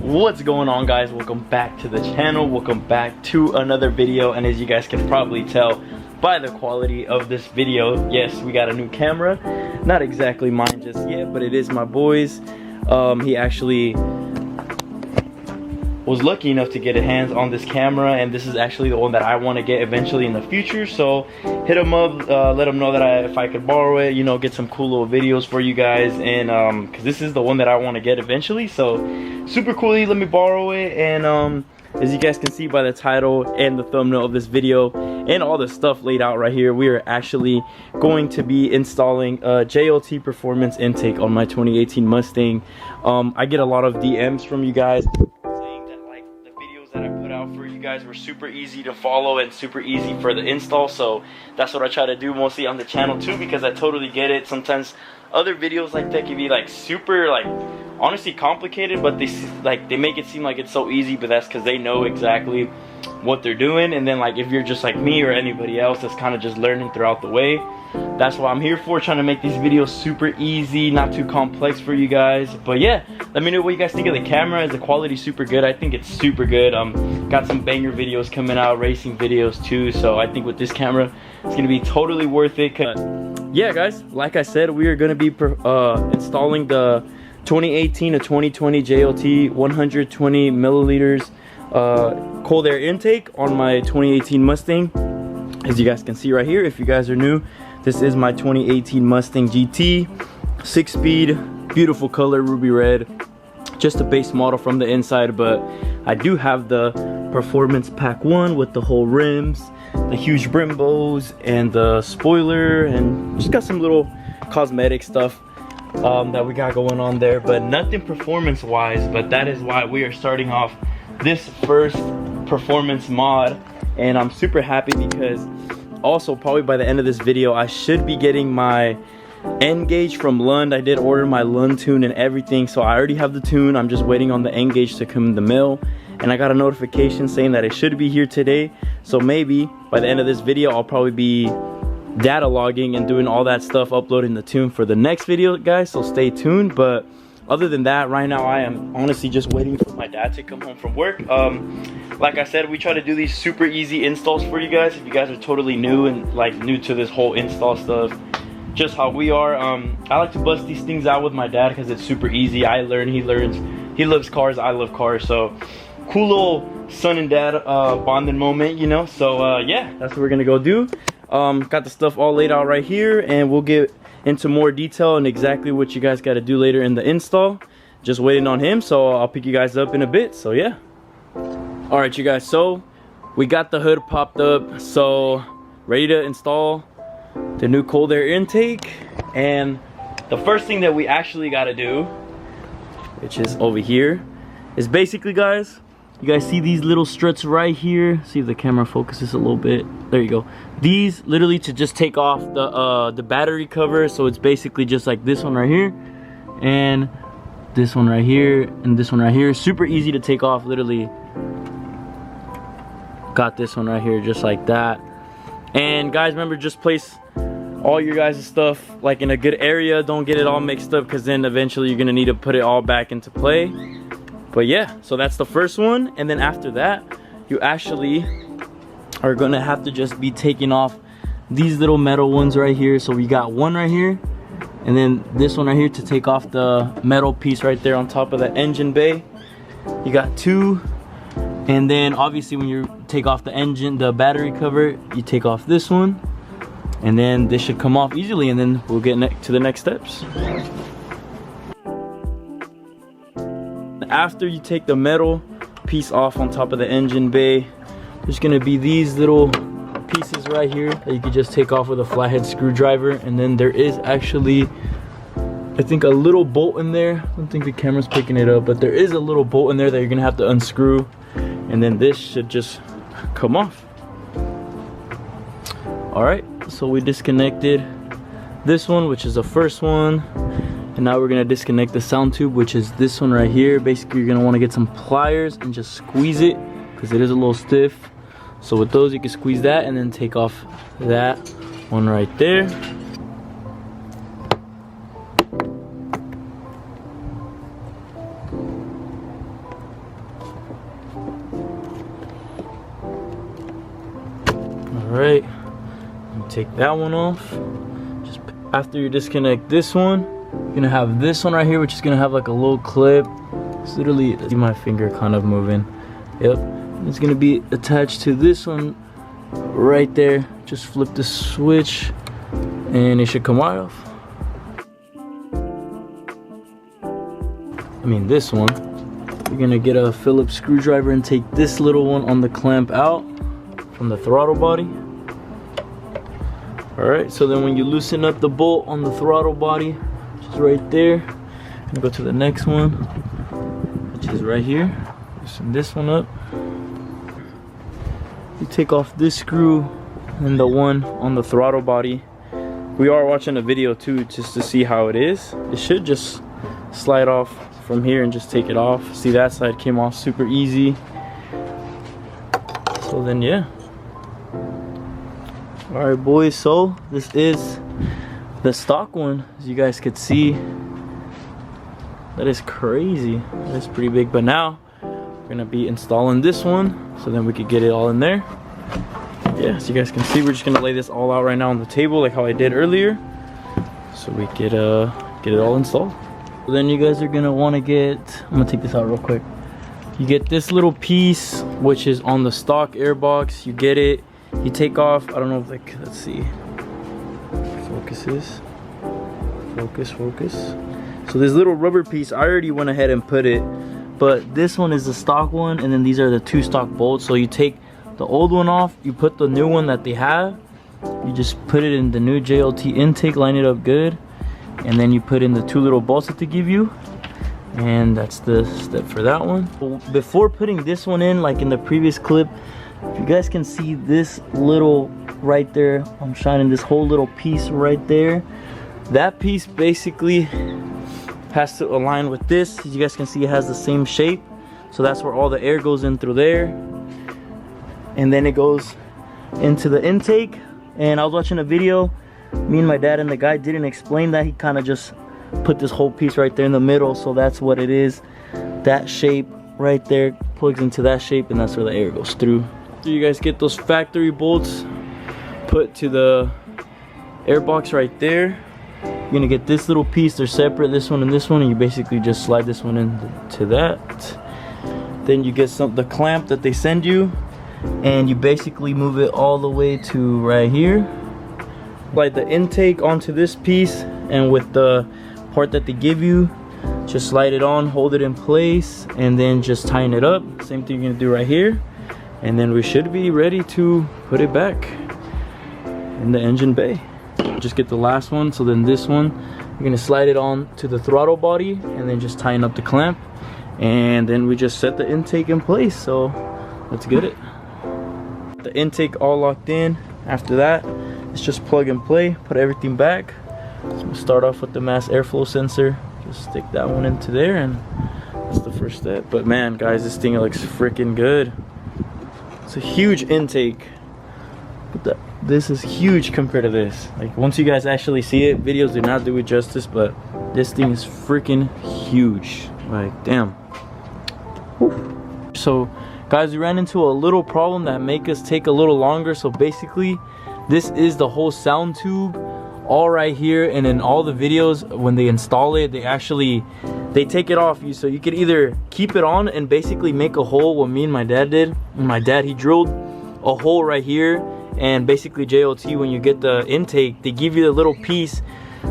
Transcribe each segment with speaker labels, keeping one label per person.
Speaker 1: What's going on, guys? Welcome back to the channel. Welcome back to another video. And as you guys can probably tell by the quality of this video, yes, we got a new camera. Not exactly mine just yet, but it is my boy's. He actually was lucky enough to get his hands on this camera, and this is actually the one that I want to get eventually in the future. So hit him up, let him know that if I could borrow it, you know, get some cool little videos for you guys. And because this is the one that I want to get eventually, so super cool. He let me borrow it. And as you guys can see by the title and the thumbnail of this video and all the stuff laid out right here, we are actually going to be installing a JLT performance intake on my 2018 Mustang. I get a lot of DMs from you guys saying that like the videos that I put out for you guys were super easy to follow and super easy for the install, so that's what I try to do mostly on the channel too, because I totally get it. Sometimes other videos like that can be like super like honestly complicated, but they make it seem like it's so easy, but that's because they know exactly what they're doing. And then like if you're just like me or anybody else that's kind of just learning throughout the way, that's what I'm here for, trying to make these videos super easy, not too complex for you guys. But yeah, let me know what you guys think of the camera. Is the quality super good? I think it's super good. Got some banger videos coming out, racing videos too, so I think with this camera it's gonna be totally worth it. Yeah guys, like I said, we are gonna be installing the 2018 to 2020 JLT 120 milliliters cold air intake on my 2018 Mustang. As you guys can see right here, if you guys are new, this is my 2018 Mustang GT, 6-speed, beautiful color, ruby red. Just a base model from the inside, but I do have the performance pack 1 with the whole rims, the huge Brimbos, and the spoiler, and just got some little cosmetic stuff that we got going on there, but nothing performance wise. But that is why we are starting off this first performance mod, and I'm super happy because also probably by the end of this video I should be getting my end gauge from Lund. I did order my Lund tune and everything, so I already have the tune. I'm just waiting on the end gauge to come in the mail, and I got a notification saying that it should be here today. So maybe by the end of this video I'll probably be data logging and doing all that stuff, uploading the tune for the next video, guys, so stay tuned. But other than that, right now I am honestly just waiting for my dad to come home from work. Like I said, we try to do these super easy installs for you guys if you guys are totally new and like new to this whole install stuff, just how we are. I like to bust these things out with my dad because it's super easy. I learn, he learns. He loves cars, I love cars, so cool little son and dad bonding moment, you know. So yeah, that's what we're gonna go do. Got the stuff all laid out right here, and we'll get into more detail and exactly what you guys got to do later in the install. Just waiting on him, so I'll pick you guys up in a bit. So yeah, all right you guys, so we got the hood popped up, so ready to install the new cold air intake. And the first thing that we actually got to do, which is over here, is basically, guys, you guys see these little struts right here? See if the camera focuses a little bit. There you go. These literally to just take off the battery cover. So it's basically just like this one right here, and this one right here, and this one right here. Super easy to take off, literally. Got this one right here just like that. And guys, remember, just place all your guys' stuff like in a good area. Don't get it all mixed up, because then eventually you're gonna need to put it all back into play. But yeah, so that's the first one. And then after that, you actually are gonna have to just be taking off these little metal ones right here. So we got one right here, and then this one right here to take off the metal piece right there on top of the engine bay. You got two. And then obviously when you take off the battery cover, you take off this one, and then this should come off easily, and then we'll get to the next steps. After you take the metal piece off on top of the engine bay, there's gonna be these little pieces right here that you can just take off with a flathead screwdriver. And then there is actually, I think, a little bolt in there. I don't think the camera's picking it up, but there is a little bolt in there that you're gonna have to unscrew, and then this should just come off. All right, so we disconnected this one, which is the first one. And now we're gonna disconnect the sound tube, which is this one right here. Basically, you're gonna wanna get some pliers and just squeeze it, because it is a little stiff. So with those, you can squeeze that and then take off that one right there. right, take that one off. Just after you disconnect this one, you're gonna have this one right here, which is gonna have like a little clip. It's literally, see my finger kind of moving. Yep, it's gonna be attached to this one right there. Just flip the switch and it should come right off. I mean this one. You're gonna get a Phillips screwdriver and take this little one on the clamp out from the throttle body. Alright, so then when you loosen up the bolt on the throttle body, which is right there, and go to the next one, which is right here. Loosen this one up. You take off this screw and the one on the throttle body. We are watching a video too, just to see how it is. It should just slide off from here and just take it off. See, that side came off super easy. So then yeah. Alright boys, so this is the stock one, as you guys could see. That is crazy. That is pretty big. But now we're gonna be installing this one so then we could get it all in there. Yeah, so you guys can see we're just gonna lay this all out right now on the table like how I did earlier, so we could get it all installed. So then you guys are gonna want to get, I'm gonna take this out real quick. You get this little piece which is on the stock airbox. You get it, you take off, I don't know if like, let's see, focus. So this little rubber piece, I already went ahead and put it, but this one is the stock one, and then these are the two stock bolts. So you take the old one off, you put the new one that they have, you just put it in the new JLT intake, line it up good, and then you put in the two little bolts that they give you, and that's the step for that one. Before putting this one in, like in the previous clip, if you guys can see this little right there, I'm shining this whole little piece right there. That piece basically has to align with this. As you guys can see, it has the same shape, so that's where all the air goes in through there, and then it goes into the intake. And I was watching a video, me and my dad, and the guy didn't explain that. He kind of just put this whole piece right there in the middle, so that's what it is. That shape right there plugs into that shape, and that's where the air goes through. So you guys get those factory bolts put to the airbox right there. You're gonna get this little piece, they're separate, this one and this one, and you basically just slide this one into that. Then you get the clamp that they send you, and you basically move it all the way to right here. Slide the intake onto this piece, and with the part that they give you, just slide it on, hold it in place, and then just tighten it up. Same thing you're gonna do right here, and then we should be ready to put it back in the engine bay. Just get the last one. So then this one, you're gonna slide it on to the throttle body and then just tighten up the clamp, and then we just set the intake in place. So let's get it. The intake all locked in. After that, it's just plug and play, put everything back. So we'll start off with the mass airflow sensor. Just stick that one into there, and that's the first step. But man, guys, this thing looks freaking good. It's a huge intake. But this is huge compared to this. Like, once you guys actually see it, videos do not do it justice, but this thing is freaking huge. Like, damn. Whew. So guys, we ran into a little problem that make us take a little longer. So basically, this is the whole sound tube all right here, and in all the videos when they install it, they take it off you. So you could either keep it on and basically make a hole, what me and my dad did. My dad, he drilled a hole right here, and basically JLT, when you get the intake, they give you the little piece,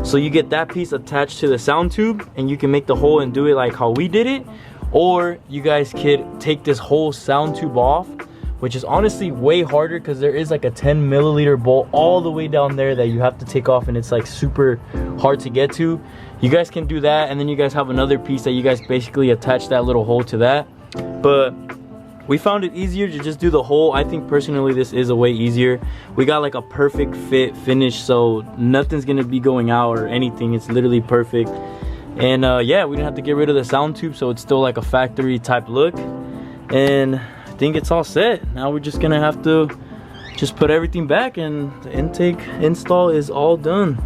Speaker 1: so you get that piece attached to the sound tube, and you can make the hole and do it like how we did it. Or you guys could take this whole sound tube off, which is honestly way harder because there is like a 10 milliliter bolt all the way down there that you have to take off, and it's like super hard to get to. You guys can do that, and then you guys have another piece that you guys basically attach that little hole to that. But we found it easier to just do the hole. I think personally this is a way easier. We got like a perfect fit finish, so nothing's gonna be going out or anything. It's literally perfect. And yeah, we didn't have to get rid of the sound tube, so it's still like a factory type look. And I think it's all set. Now we're just gonna have to just put everything back, and the intake install is all done.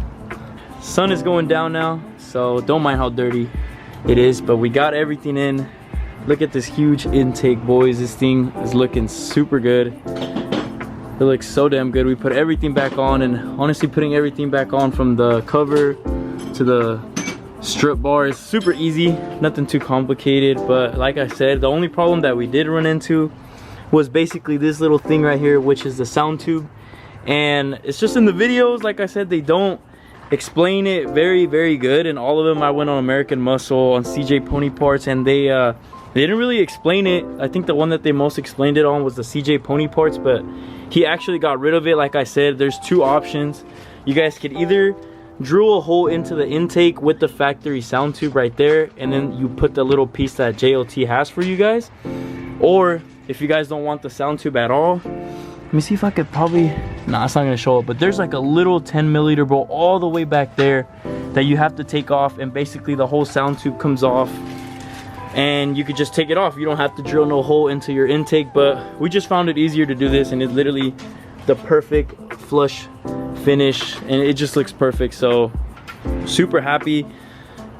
Speaker 1: Sun is going down now, so don't mind how dirty it is, but we got everything in. Look at this huge intake, boys. This thing is looking super good. It looks so damn good. We put everything back on, and honestly putting everything back on from the cover to the strip bar is super easy, nothing too complicated. But like I said, the only problem that we did run into was basically this little thing right here, which is the sound tube. And it's just in the videos, like I said, they don't explain it very good. And all of them, I went on American Muscle, on CJ Pony Parts, and they didn't really explain it. I think the one that they most explained it on was the CJ Pony Parts, but he actually got rid of it. Like I said, there's two options. You guys could either drill a hole into the intake with the factory sound tube right there, and then you put the little piece that JLT has for you guys. Or if you guys don't want the sound tube at all, let me see if I could probably, nah, it's not gonna show up, but there's like a little 10 milliliter bolt all the way back there that you have to take off, and basically the whole sound tube comes off and you could just take it off. You don't have to drill no hole into your intake. But we just found it easier to do this, and it's literally the perfect flush finish, and it just looks perfect. So super happy.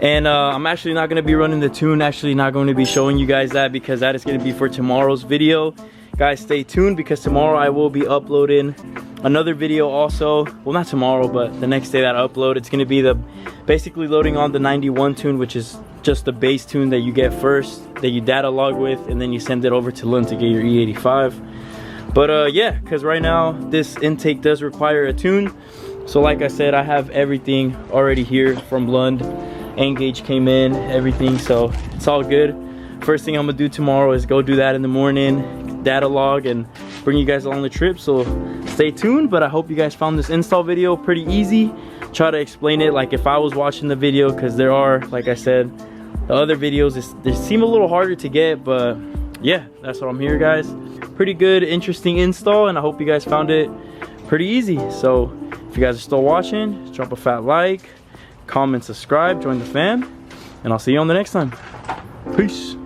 Speaker 1: And I'm actually not going to be running the tune, actually not going to be showing you guys that, because that is going to be for tomorrow's video. Guys, stay tuned, because tomorrow I will be uploading another video also. Well, not tomorrow, but the next day that I upload, it's going to be the basically loading on the 91 tune, which is just the base tune that you get first, that you data log with, and then you send it over to Lund to get your E85. But yeah, because right now this intake does require a tune. So like I said, I have everything already here from Lund. N-gauge came in, everything, so it's all good. First thing I'm gonna do tomorrow is go do that in the morning, data log, and bring you guys along the trip. So stay tuned. But I hope you guys found this install video pretty easy. Try to explain it like if I was watching the video, because there are, like I said, the other videos they seem a little harder to get. But yeah, that's what I'm here, guys. Pretty good, interesting install, and I hope you guys found it pretty easy. So if you guys are still watching, drop a fat like, comment, subscribe, join the fam, and I'll see you on the next time. Peace.